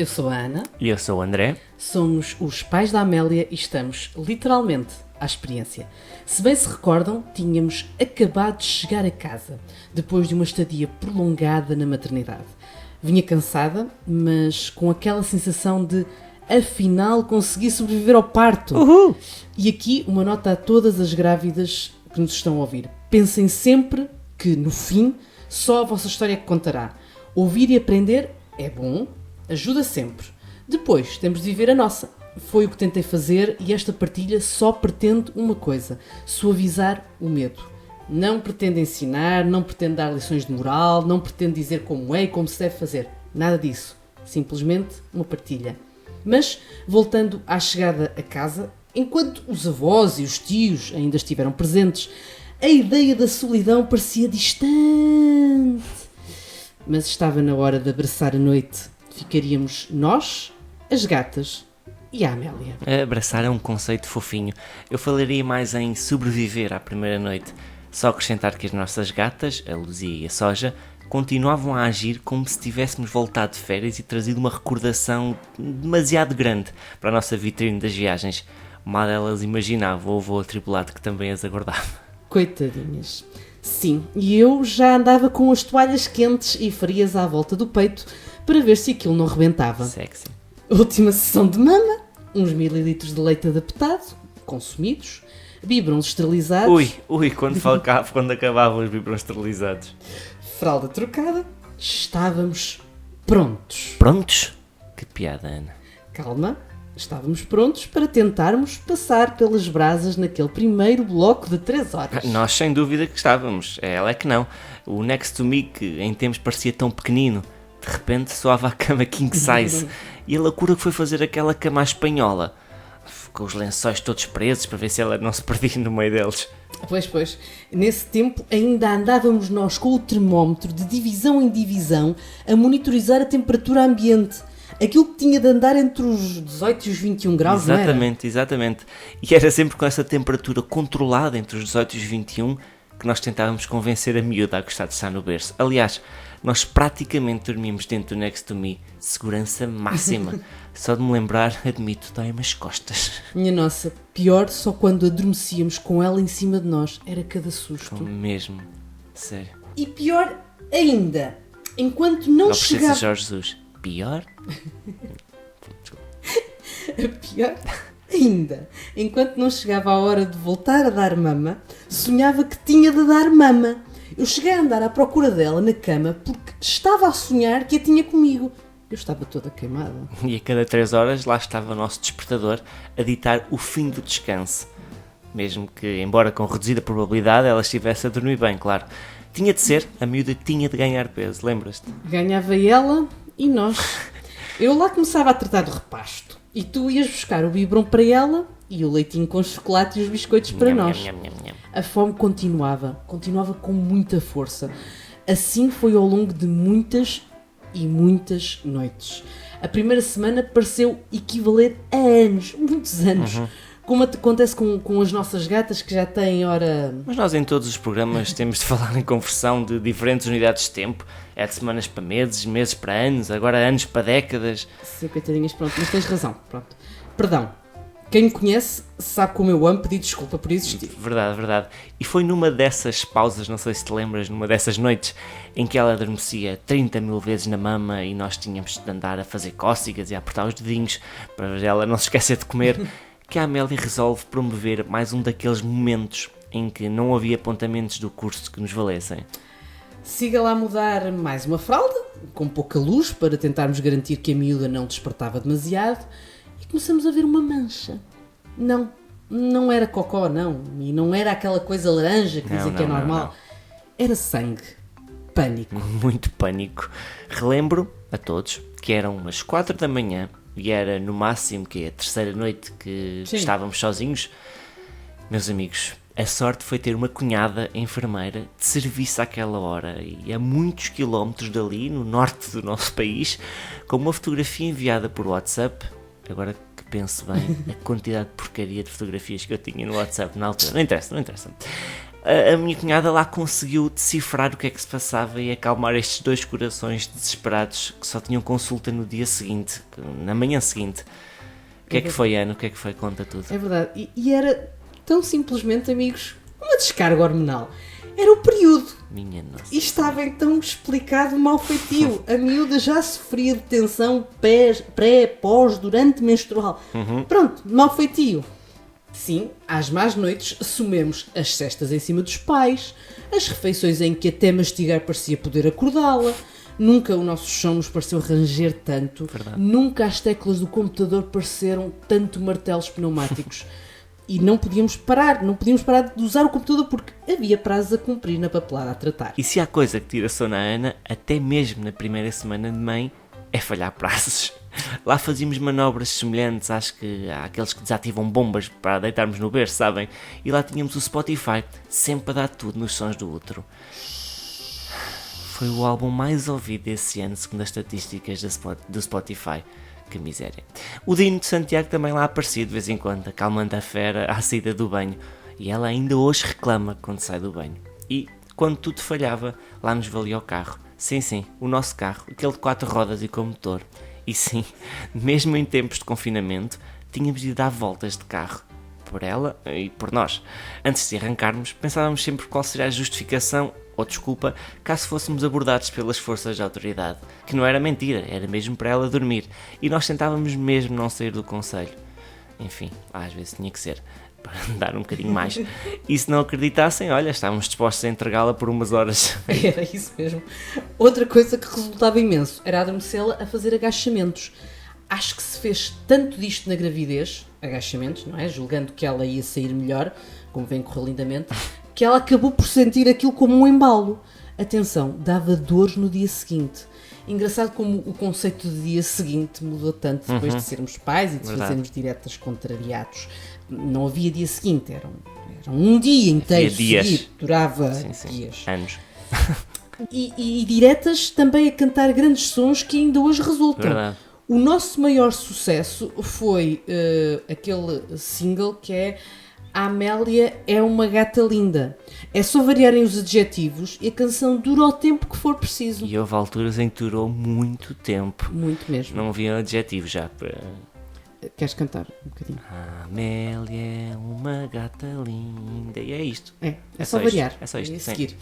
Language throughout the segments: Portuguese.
Eu sou a Ana. E eu sou o André. Somos os pais da Amélia e estamos, literalmente, à experiência. Se bem se recordam, tínhamos acabado de chegar a casa, depois de uma estadia prolongada na maternidade. Vinha cansada, mas com aquela sensação de, afinal, consegui sobreviver ao parto. Uhul! E aqui uma nota a todas as grávidas que nos estão a ouvir. Pensem sempre que, no fim, só a vossa história é que contará. Ouvir e aprender é bom, ajuda sempre. Depois temos de viver a nossa. Foi o que tentei fazer e esta partilha só pretende uma coisa: suavizar o medo. Não pretende ensinar, não pretende dar lições de moral, não pretende dizer como é e como se deve fazer. Nada disso. Simplesmente uma partilha. Mas, voltando à chegada a casa, enquanto os avós e os tios ainda estiveram presentes, a ideia da solidão parecia distante. Mas estava na hora de abraçar a noite. Ficaríamos nós, as gatas e a Amélia. Abraçar é um conceito fofinho. Eu falaria mais em sobreviver à primeira noite. Só acrescentar que as nossas gatas, a Luzia e a Soja, continuavam a agir como se tivéssemos voltado de férias e trazido uma recordação demasiado grande para a nossa vitrine das viagens. Mal elas imaginavam o voo atribulado que também as aguardava. Coitadinhas. Sim, e eu já andava com as toalhas quentes e frias à volta do peito para ver se aquilo não rebentava. Sexy. Última sessão de mama, uns mililitros de leite adaptado, consumidos, biberons esterilizados. Ui, quando acabavam os biberons esterilizados. Fralda trocada, estávamos prontos. Prontos? Que piada, Ana. Calma, estávamos prontos para tentarmos passar pelas brasas naquele primeiro bloco de 3 horas. Nós sem dúvida que estávamos, ela é que não. O Next to Me, que em tempos parecia tão pequenino, de repente soava a cama king size. E a loucura que foi fazer aquela cama à espanhola, com os lençóis todos presos para ver se ela não se perdia no meio deles. Pois, nesse tempo ainda andávamos nós com o termómetro de divisão em divisão a monitorizar a temperatura ambiente. Aquilo que tinha de andar entre os 18 e os 21 graus, não era? Exatamente. E era sempre com essa temperatura controlada entre os 18 e os 21 que nós tentávamos convencer a miúda a gostar de estar no berço. Aliás, nós praticamente dormíamos dentro do Next to Me, segurança máxima. Só de me lembrar, admito, dói-me as costas. Minha nossa, pior só quando adormecíamos com ela em cima de nós. Era cada susto. Mesmo, sério. E pior ainda, enquanto não chegava... Jorge Jesus, pior? Pior ainda, enquanto não chegava a hora de voltar a dar mama, sonhava que tinha de dar mama. Eu cheguei a andar à procura dela na cama porque estava a sonhar que a tinha comigo. Eu estava toda queimada. E a cada 3 horas lá estava o nosso despertador a ditar o fim do descanso. Mesmo que, embora com reduzida probabilidade, ela estivesse a dormir bem, claro. Tinha de ser, a miúda tinha de ganhar peso, lembras-te? Ganhava ela e nós. Eu lá começava a tratar do repasto. E tu ias buscar o biberon para ela e o leitinho com chocolate e os biscoitos para nós. A fome continuava com muita força. Assim foi ao longo de muitas e muitas noites. A primeira semana pareceu equivaler a anos, muitos anos. Como acontece com as nossas gatas que já têm hora... Mas nós em todos os programas temos de falar em conversão de diferentes unidades de tempo. É de semanas para meses, meses para anos, agora anos para décadas. Sim, coitadinhas, pronto, mas tens razão, pronto. Perdão, quem me conhece sabe como eu amo pedir desculpa por existir. Verdade. E foi numa dessas pausas, não sei se te lembras, numa dessas noites em que ela adormecia 30 mil vezes na mama e nós tínhamos de andar a fazer cócegas e a apertar os dedinhos para ela não se esquecer de comer, que a Amélia resolve promover mais um daqueles momentos em que não havia apontamentos do curso que nos valessem. Siga lá a mudar mais uma fralda, com pouca luz, para tentarmos garantir que a miúda não despertava demasiado, e começamos a ver uma mancha. Não era cocó, não, e não era aquela coisa laranja que dizem que é normal. Não. Era sangue. Pânico. Muito pânico. Relembro a todos que eram umas 4 da manhã e era no máximo que a terceira noite que estávamos sozinhos. Meus amigos, a sorte foi ter uma cunhada enfermeira de serviço àquela hora e a muitos quilómetros dali, no norte do nosso país, com uma fotografia enviada por WhatsApp. Agora que penso bem, a quantidade de porcaria de fotografias que eu tinha no WhatsApp na altura. Não interessa. a minha cunhada lá conseguiu decifrar o que é que se passava e acalmar estes 2 corações desesperados que só tinham consulta no dia seguinte, na manhã seguinte. O que é que foi, Ana? O que é que foi? Conta tudo. É verdade. E era tão simplesmente, amigos, uma descarga hormonal. Era o período. Minha nossa. E estava então explicado o mau feitio. A miúda já sofria de tensão pré, pós, durante menstrual. Pronto, mau feitio. Sim, às más noites assumimos as cestas em cima dos pais, as refeições em que até mastigar parecia poder acordá-la, nunca o nosso chão nos pareceu ranger tanto, Verdade. Nunca as teclas do computador pareceram tanto martelos pneumáticos. E não podíamos parar de usar o computador porque havia prazos a cumprir na papelada a tratar. E se há coisa que tira sono à Ana, até mesmo na primeira semana de mãe, é falhar prazos. Lá fazíamos manobras semelhantes àqueles que desativam bombas para deitarmos no berço, sabem? E lá tínhamos o Spotify, sempre a dar tudo nos sons do útero. Foi o álbum mais ouvido desse ano, segundo as estatísticas do Spotify. Que miséria. O Dino de Santiago também lá aparecia de vez em quando, acalmando a fera à saída do banho. E ela ainda hoje reclama quando sai do banho. E, quando tudo falhava, lá nos valia o carro. Sim, o nosso carro, aquele de 4 rodas e com motor. E sim, mesmo em tempos de confinamento, tínhamos de dar voltas de carro. Por ela e por nós. Antes de arrancarmos, pensávamos sempre qual seria a justificação ou desculpa caso fôssemos abordados pelas forças de autoridade. Que não era mentira, era mesmo para ela dormir. E nós tentávamos mesmo não sair do conselho. Enfim, às vezes tinha que ser, para dar um bocadinho mais. E se não acreditassem, olha, estávamos dispostos a entregá-la por umas horas. Era isso mesmo. Outra coisa que resultava imenso era adormecê-la a fazer agachamentos. Acho que se fez tanto disto na gravidez, agachamentos, não é? Julgando que ela ia sair melhor, como vem correr lindamente, que ela acabou por sentir aquilo como um embalo. Atenção, dava dores no dia seguinte. Engraçado como o conceito de dia seguinte mudou tanto depois de sermos pais e de fazermos diretas contrariados. Não havia dia seguinte, era um dia inteiro seguido, durava dias. Anos. E diretas também a cantar grandes sons que ainda hoje resultam. Verdade. O nosso maior sucesso foi aquele single que é A Amélia é uma gata linda. É só variarem os adjetivos e a canção dura o tempo que for preciso. E houve alturas em que durou muito tempo. Muito mesmo. Não havia adjetivo já para... Queres cantar um bocadinho? A Amélia é uma gata linda. E é isto. É só variar. É só isto. É seguir.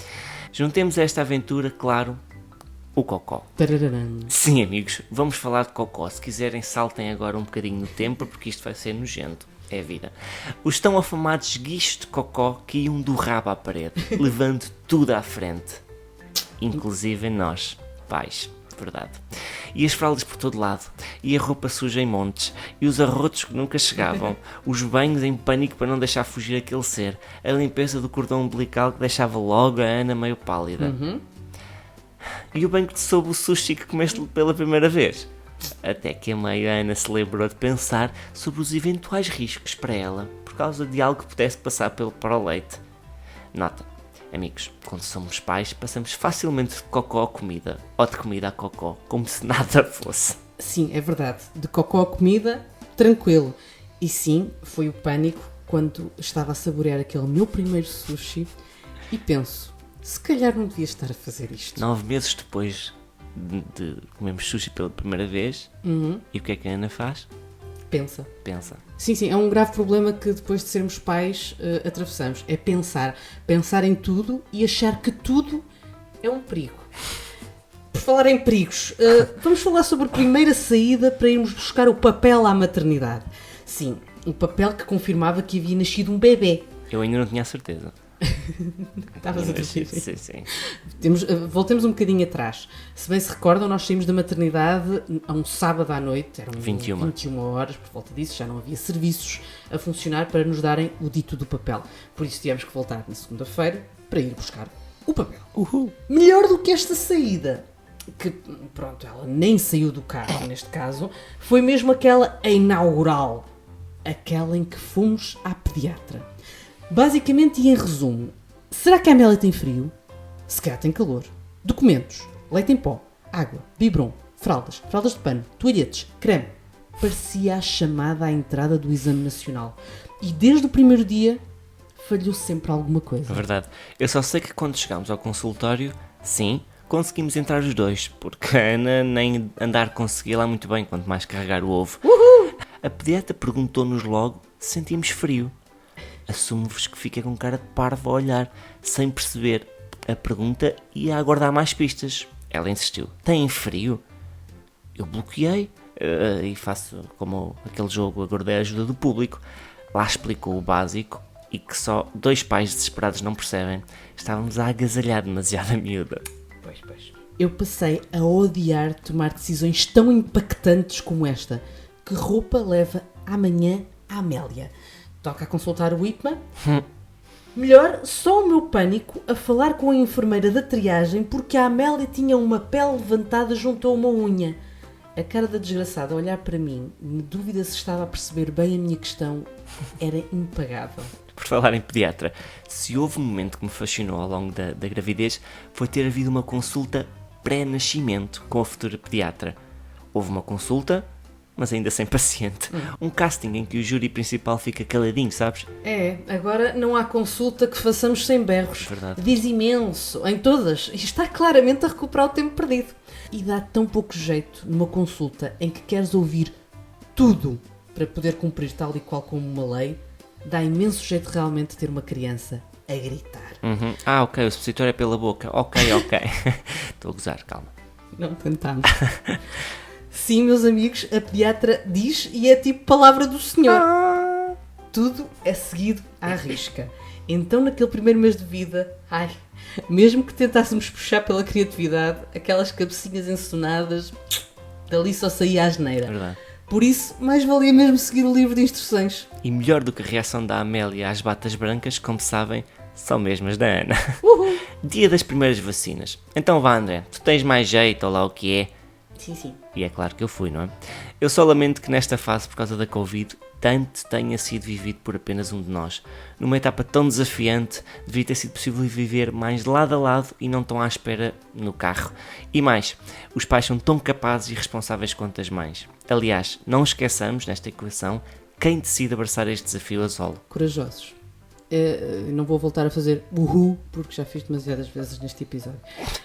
Juntemos a esta aventura, claro, o Cocó. Tarararam. Sim, amigos, vamos falar de Cocó. Se quiserem, saltem agora um bocadinho no tempo, porque isto vai ser nojento. É a vida. Os tão afamados guichos de Cocó que iam do rabo à parede, levando tudo à frente. Inclusive nós, pais. Verdade. E as fraldas por todo lado, e a roupa suja em montes, e os arrotos que nunca chegavam, os banhos em pânico para não deixar fugir aquele ser, a limpeza do cordão umbilical que deixava logo a Ana meio pálida. E o banco de sob o sushi que comeste pela primeira vez. Até que a meia Ana se lembrou de pensar sobre os eventuais riscos para ela, por causa de algo que pudesse passar para o leite. Nota. Amigos, quando somos pais, passamos facilmente de cocó a comida, ou de comida a cocó, como se nada fosse. Sim, é verdade. De cocó a comida, tranquilo. E sim, foi o pânico quando estava a saborear aquele meu primeiro sushi e penso, se calhar não devia estar a fazer isto. 9 meses depois de comermos sushi pela primeira vez, e o que é que a Ana faz? Pensa. Sim, é um grave problema que depois de sermos pais atravessamos. É pensar em tudo e achar que tudo é um perigo. Por falar em perigos, vamos falar sobre a primeira saída para irmos buscar o papel à maternidade. Sim, o papel que confirmava que havia nascido um bebê. Eu ainda não tinha a certeza. Estavas a dizer. Sim. Voltemos um bocadinho atrás. Se bem se recordam, nós saímos da maternidade a um sábado à noite, eram 21 horas, por volta disso, já não havia serviços a funcionar para nos darem o dito do papel. Por isso tivemos que voltar na segunda-feira para ir buscar o papel. Melhor do que esta saída, que pronto, ela nem saiu do carro neste caso, foi mesmo aquela inaugural, aquela em que fomos à pediatra. Basicamente e em resumo, será que a Amélia tem frio? Se calhar tem calor. Documentos, leite em pó, água, biberon, fraldas de pano, toalhetes, creme. Parecia a chamada à entrada do exame nacional. E desde o primeiro dia falhou sempre alguma coisa. É verdade. Eu só sei que quando chegámos ao consultório, sim, conseguimos entrar os dois, porque a Ana nem andar conseguia lá muito bem, quanto mais carregar o ovo. Uhul! A pediatra perguntou-nos logo se sentíamos frio. Assumo-vos que fiquei com cara de parvo a olhar, sem perceber a pergunta e a aguardar mais pistas. Ela insistiu: têm frio? Eu bloqueei e faço como aquele jogo, aguardei a ajuda do público. Lá explicou o básico e que só 2 pais desesperados não percebem. Estávamos a agasalhar demasiado a miúda. Pois. Eu passei a odiar tomar decisões tão impactantes como esta. Que roupa leva amanhã a Amélia? Toca a consultar o IPMA? Melhor, só o meu pânico a falar com a enfermeira da triagem porque a Amélia tinha uma pele levantada junto a uma unha. A cara da desgraçada a olhar para mim, na dúvida se estava a perceber bem a minha questão, era impagável. Por falar em pediatra, se houve um momento que me fascinou ao longo da gravidez, foi ter havido uma consulta pré-nascimento com a futura pediatra. Houve uma consulta, mas ainda sem paciente. Um casting em que o júri principal fica caladinho, sabes? Agora não há consulta que façamos sem berros. Verdade. Diz imenso, em todas, e está claramente a recuperar o tempo perdido. E dá tão pouco jeito numa consulta em que queres ouvir tudo para poder cumprir tal e qual como uma lei, dá imenso jeito realmente ter uma criança a gritar. Ah, ok, o supositório é pela boca. Ok. Estou a gozar, calma. Não tentamos. Sim, meus amigos, a pediatra diz e é tipo palavra do senhor. Tudo é seguido à risca. Então, naquele primeiro mês de vida, mesmo que tentássemos puxar pela criatividade, aquelas cabecinhas ensonadas, dali só saía a asneira. Verdade. Por isso, mais valia mesmo seguir o livro de instruções. E melhor do que a reação da Amélia às batas brancas, como sabem, são mesmo as da Ana. Uhul. Dia das primeiras vacinas. Então vá, André, tu tens mais jeito, ou lá o que é? Sim. E é claro que eu fui, não é? Eu só lamento que nesta fase, por causa da Covid, tanto tenha sido vivido por apenas um de nós. Numa etapa tão desafiante, deveria ter sido possível viver mais lado a lado e não tão à espera no carro. E mais, os pais são tão capazes e responsáveis quanto as mães. Aliás, não esqueçamos, nesta equação, quem decide abraçar este desafio a solo. Corajosos. Não vou voltar a fazer uhul, porque já fiz demasiadas vezes neste episódio.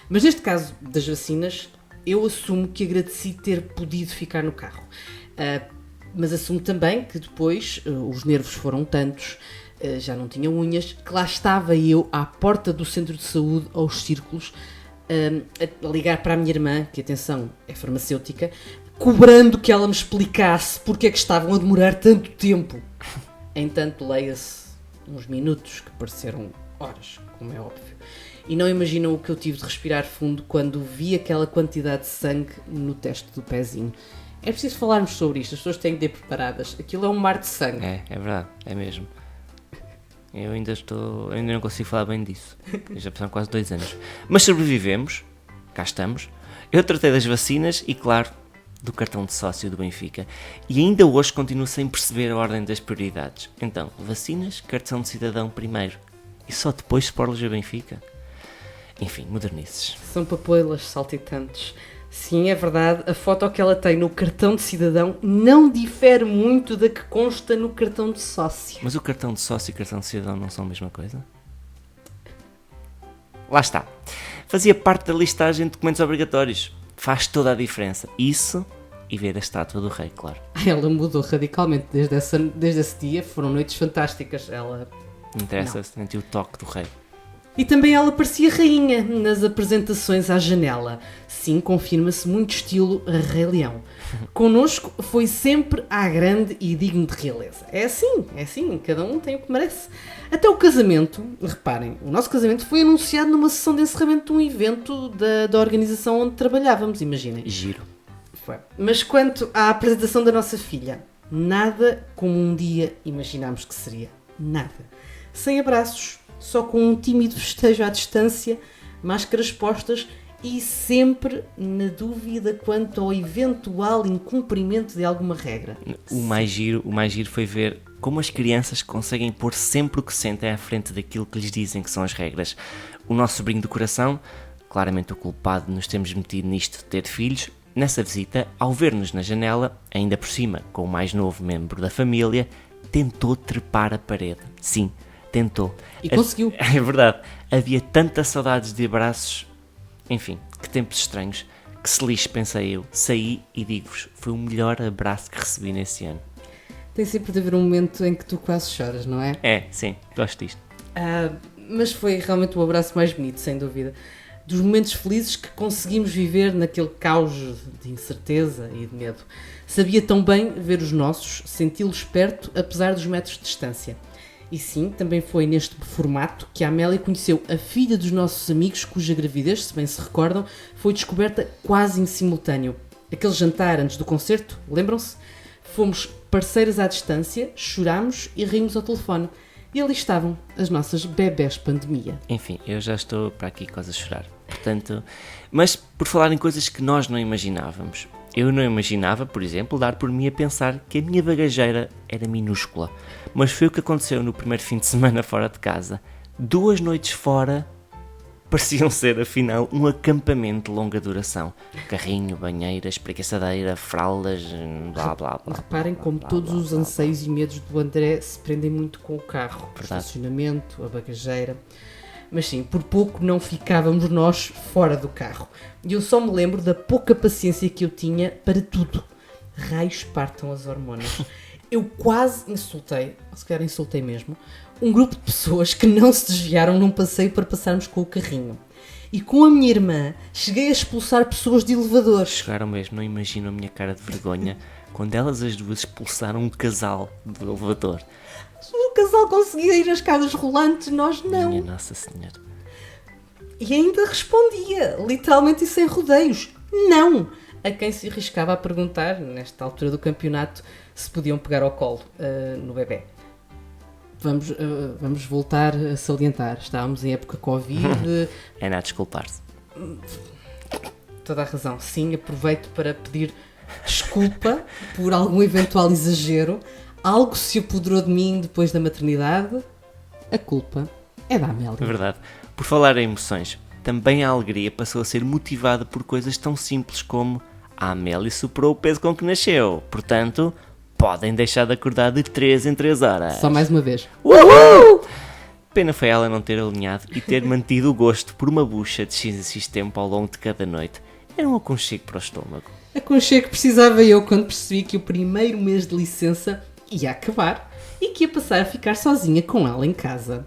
Mas neste caso das vacinas, eu assumo que agradeci ter podido ficar no carro. Mas assumo também que depois os nervos foram tantos, já não tinha unhas, que lá estava eu à porta do centro de saúde, aos círculos, a ligar para a minha irmã, que atenção, é farmacêutica, cobrando que ela me explicasse porque é que estavam a demorar tanto tempo. Entanto, leia-se uns minutos que pareceram horas, como é óbvio. E não imaginam o que eu tive de respirar fundo quando vi aquela quantidade de sangue no teste do pezinho. É preciso falarmos sobre isto, as pessoas têm de ir preparadas. Aquilo é um mar de sangue. É verdade, é mesmo. Eu ainda não consigo falar bem disso. Já passaram quase 2 anos. Mas sobrevivemos, cá estamos. Eu tratei das vacinas e, claro, do cartão de sócio do Benfica. E ainda hoje continuo sem perceber a ordem das prioridades. Então, vacinas, cartão de cidadão primeiro. E só depois Sporting do Benfica? Enfim, modernices. São papoilas saltitantes. Sim, é verdade, a foto que ela tem no cartão de cidadão não difere muito da que consta no cartão de sócio. Mas o cartão de sócio e o cartão de cidadão não são a mesma coisa? Lá está. Fazia parte da listagem de documentos obrigatórios. Faz toda a diferença. Isso e ver a estátua do rei, claro. Ela mudou radicalmente desde esse dia. Foram noites fantásticas. Ela... Não interessa, sentiu o toque do rei. E também ela parecia rainha nas apresentações à janela. Sim, confirma-se muito estilo Rei Leão. Connosco foi sempre à grande e digno de realeza. É assim, cada um tem o que merece. Até o casamento, reparem, o nosso casamento foi anunciado numa sessão de encerramento de um evento da organização onde trabalhávamos, imaginem. Giro. Foi. Mas quanto à apresentação da nossa filha, nada como um dia imaginámos que seria. Nada. Sem abraços. Só com um tímido festejo à distância, máscaras postas e sempre na dúvida quanto ao eventual incumprimento de alguma regra. O mais giro foi ver como as crianças conseguem pôr sempre o que sentem à frente daquilo que lhes dizem que são as regras. O nosso sobrinho do coração, claramente o culpado de nos termos metido nisto de ter filhos, nessa visita, ao ver-nos na janela, ainda por cima com o mais novo membro da família, tentou trepar a parede. Sim, tentou. E conseguiu. É verdade. Havia tantas saudades de abraços. Enfim, que tempos estranhos. Que se lixe, pensei eu. Saí e digo-vos, foi o melhor abraço que recebi nesse ano. Tem sempre de haver um momento em que tu quase choras, não é? É, sim, gosto disto. Mas foi realmente o abraço mais bonito, sem dúvida. Dos momentos felizes que conseguimos viver naquele caos de incerteza e de medo. Sabia tão bem ver os nossos, senti-los perto, apesar dos metros de distância. E sim, também foi neste formato que a Amélia conheceu a filha dos nossos amigos, cuja gravidez, se bem se recordam, foi descoberta quase em simultâneo. Aquele jantar antes do concerto, lembram-se? Fomos parceiras à distância, chorámos e rimos ao telefone. E ali estavam as nossas bebés pandemia. Enfim, eu já estou para aqui quase a chorar. Portanto, mas por falar em coisas que nós não imaginávamos. Eu não imaginava, por exemplo, dar por mim a pensar que a minha bagageira era minúscula. Mas foi o que aconteceu no primeiro fim de semana fora de casa. 2 noites fora pareciam ser, afinal, um acampamento de longa duração. Carrinho, banheira, espreguiçadeira, fraldas, blá blá blá. Reparem como todos os anseios e medos do André se prendem muito com o carro. O estacionamento, a bagageira. Mas sim, por pouco não ficávamos nós fora do carro. E eu só me lembro da pouca paciência que eu tinha para tudo. Raios partam as hormonas. Eu quase insultei, ou se calhar insultei mesmo, um grupo de pessoas que não se desviaram num passeio para passarmos com o carrinho. E com a minha irmã, cheguei a expulsar pessoas de elevadores. Chegaram mesmo, não imagino a minha cara de vergonha quando elas as duas expulsaram um casal do elevador. O casal conseguia ir nas escadas rolantes, nós não. Minha Nossa Senhora. E ainda respondia, literalmente e sem rodeios, não! A quem se arriscava a perguntar, nesta altura do campeonato, se podiam pegar ao colo no bebê. Vamos voltar a salientar. Estávamos em época Covid. É nada, desculpar-se. Toda a razão. Sim, aproveito para pedir desculpa por algum eventual exagero. Algo se apoderou de mim depois da maternidade. A culpa é da Amélia. É verdade. Por falar em emoções, também a alegria passou a ser motivada por coisas tão simples como a Amélia superou o peso com que nasceu. Portanto, podem deixar de acordar de 3 em 3 horas. Só mais uma vez. Uhul! Pena foi ela não ter alinhado e ter mantido o gosto por uma bucha de x em x tempo ao longo de cada noite. Era um aconchego para o estômago. Aconchego que precisava eu quando percebi que o primeiro mês de licença ia acabar e que ia passar a ficar sozinha com ela em casa.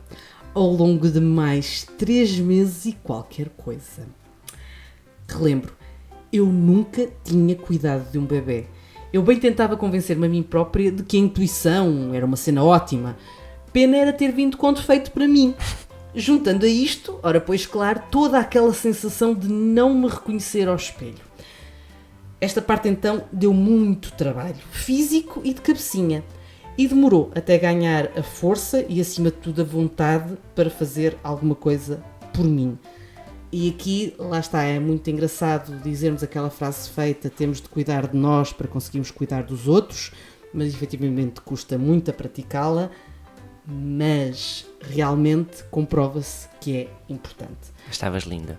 Ao longo de mais 3 meses e qualquer coisa. Relembro, eu nunca tinha cuidado de um bebê. Eu bem tentava convencer-me a mim própria de que a intuição era uma cena ótima. Pena era ter vindo com defeito para mim. Juntando a isto, ora pois claro, toda aquela sensação de não me reconhecer ao espelho. Esta parte então deu muito trabalho, físico e de cabecinha. E demorou até ganhar a força e acima de tudo a vontade para fazer alguma coisa por mim. E aqui, lá está, é muito engraçado dizermos aquela frase feita, temos de cuidar de nós para conseguirmos cuidar dos outros, mas efetivamente custa muito a praticá-la, mas realmente comprova-se que é importante. Estavas linda.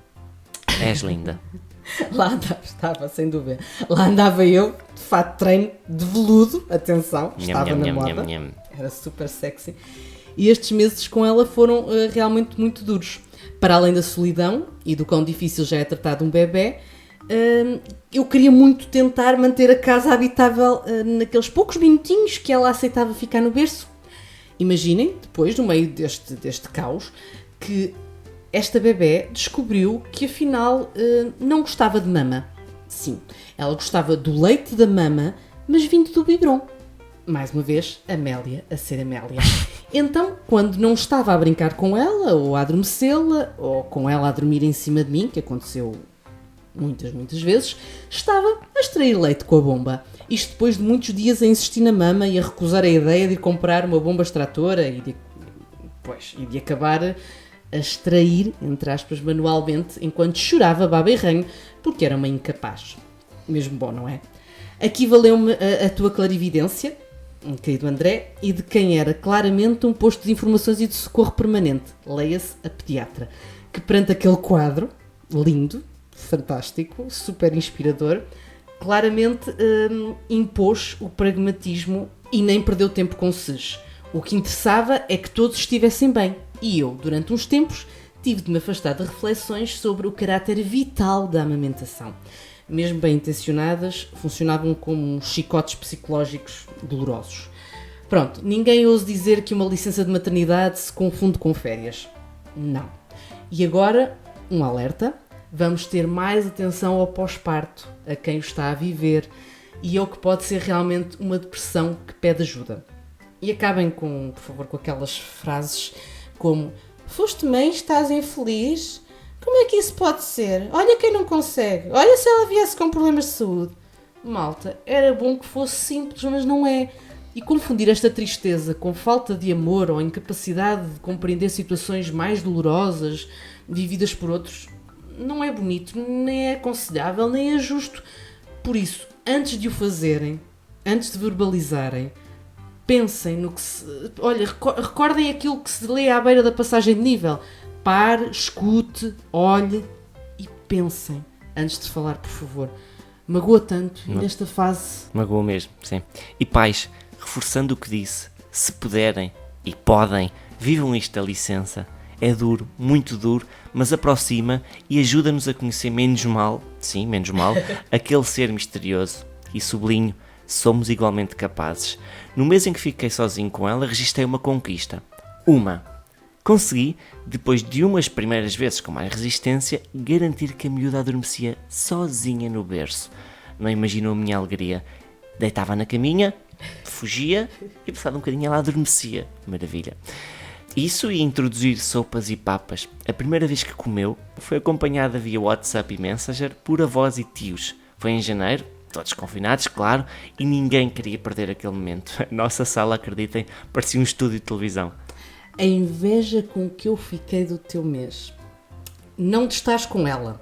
És linda. Lá estava, sem dúvida. Lá andava eu, de fato de treino, de veludo, atenção, estava na moda, era super sexy. E estes meses com ela foram realmente muito duros. Para além da solidão e do quão difícil já é tratar de um bebê, eu queria muito tentar manter a casa habitável naqueles poucos minutinhos que ela aceitava ficar no berço. Imaginem, depois, no meio deste caos, que esta bebé descobriu que afinal não gostava de mama. Sim, ela gostava do leite da mama, mas vindo do biberon. Mais uma vez, Amélia a ser Amélia. Então, quando não estava a brincar com ela, ou a adormecê-la, ou com ela a dormir em cima de mim, que aconteceu muitas vezes, estava a extrair leite com a bomba. Isto depois de muitos dias a insistir na mama e a recusar a ideia de ir comprar uma bomba extratora e de acabar a extrair, entre aspas, manualmente, enquanto chorava baba e ranho, porque era uma incapaz. Mesmo bom, não é? Aqui valeu-me a tua clarividência, querido André, e de quem era claramente um posto de informações e de socorro permanente. Leia-se a pediatra, que perante aquele quadro, lindo, fantástico, super inspirador, claramente impôs o pragmatismo e nem perdeu tempo com SES. O que interessava é que todos estivessem bem. E eu, durante uns tempos, tive de me afastar de reflexões sobre o caráter vital da amamentação. Mesmo bem intencionadas, funcionavam como chicotes psicológicos dolorosos. Pronto, ninguém ousa dizer que uma licença de maternidade se confunde com férias. Não. E agora, um alerta. Vamos ter mais atenção ao pós-parto, a quem o está a viver e ao que pode ser realmente uma depressão que pede ajuda. E acabem por favor, com aquelas frases como: foste mãe, estás infeliz? Como é que isso pode ser? Olha quem não consegue. Olha se ela viesse com problemas de saúde. Malta, era bom que fosse simples, mas não é. E confundir esta tristeza com falta de amor ou incapacidade de compreender situações mais dolorosas vividas por outros não é bonito, nem é aconselhável, nem é justo. Por isso, antes de o fazerem, antes de verbalizarem, pensem no que se... Olha, recordem aquilo que se lê à beira da passagem de nível. Pare, escute, olhe e pensem antes de falar, por favor. Magoa tanto e nesta fase... Magoa mesmo, sim. E pais, reforçando o que disse, se puderem e podem, vivam isto da licença. É duro, muito duro, mas aproxima e ajuda-nos a conhecer menos mal, sim, menos mal, aquele ser misterioso. E sublinho, somos igualmente capazes. No mês em que fiquei sozinho com ela, registrei uma conquista. Consegui, depois de umas primeiras vezes com mais resistência, garantir que a miúda adormecia sozinha no berço. Não imaginou a minha alegria. Deitava na caminha, fugia e passado um bocadinho ela adormecia. Maravilha. Isso e introduzir sopas e papas. A primeira vez que comeu foi acompanhada via WhatsApp e Messenger por avós e tios. Foi em janeiro, todos confinados, claro, e ninguém queria perder aquele momento. A nossa sala, acreditem, parecia um estúdio de televisão. A inveja com que eu fiquei do teu mês. Não te estás com ela.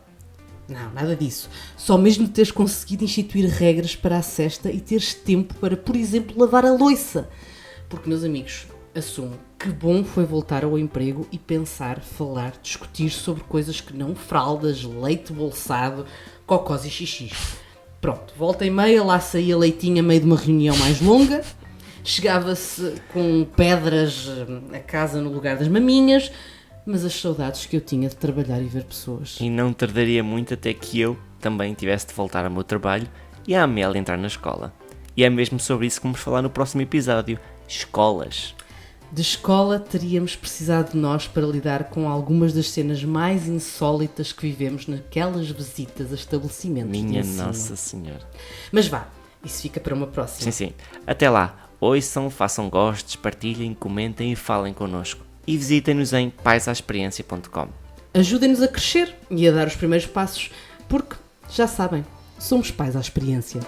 Não, nada disso. Só mesmo teres conseguido instituir regras para a cesta e teres tempo para, por exemplo, lavar a louça. Porque, meus amigos, assumo que bom foi voltar ao emprego e pensar, falar, discutir sobre coisas que não fraldas, leite bolsado, cocós e xixis. Pronto, volta e meia, lá saía leitinho a meio de uma reunião mais longa, chegava-se com pedras a casa no lugar das maminhas, mas as saudades que eu tinha de trabalhar e ver pessoas. E não tardaria muito até que eu também tivesse de voltar ao meu trabalho e a Amélia entrar na escola. E é mesmo sobre isso que vamos falar no próximo episódio, escolas. De escola teríamos precisado de nós para lidar com algumas das cenas mais insólitas que vivemos naquelas visitas a estabelecimentos de ensino. Minha Nossa Senhora. Mas vá, isso fica para uma próxima. Sim. Até lá, ouçam, façam gostos, partilhem, comentem e falem connosco. E visitem-nos em paisasexperiência.com. Ajudem-nos a crescer e a dar os primeiros passos, porque, já sabem, somos pais à experiência.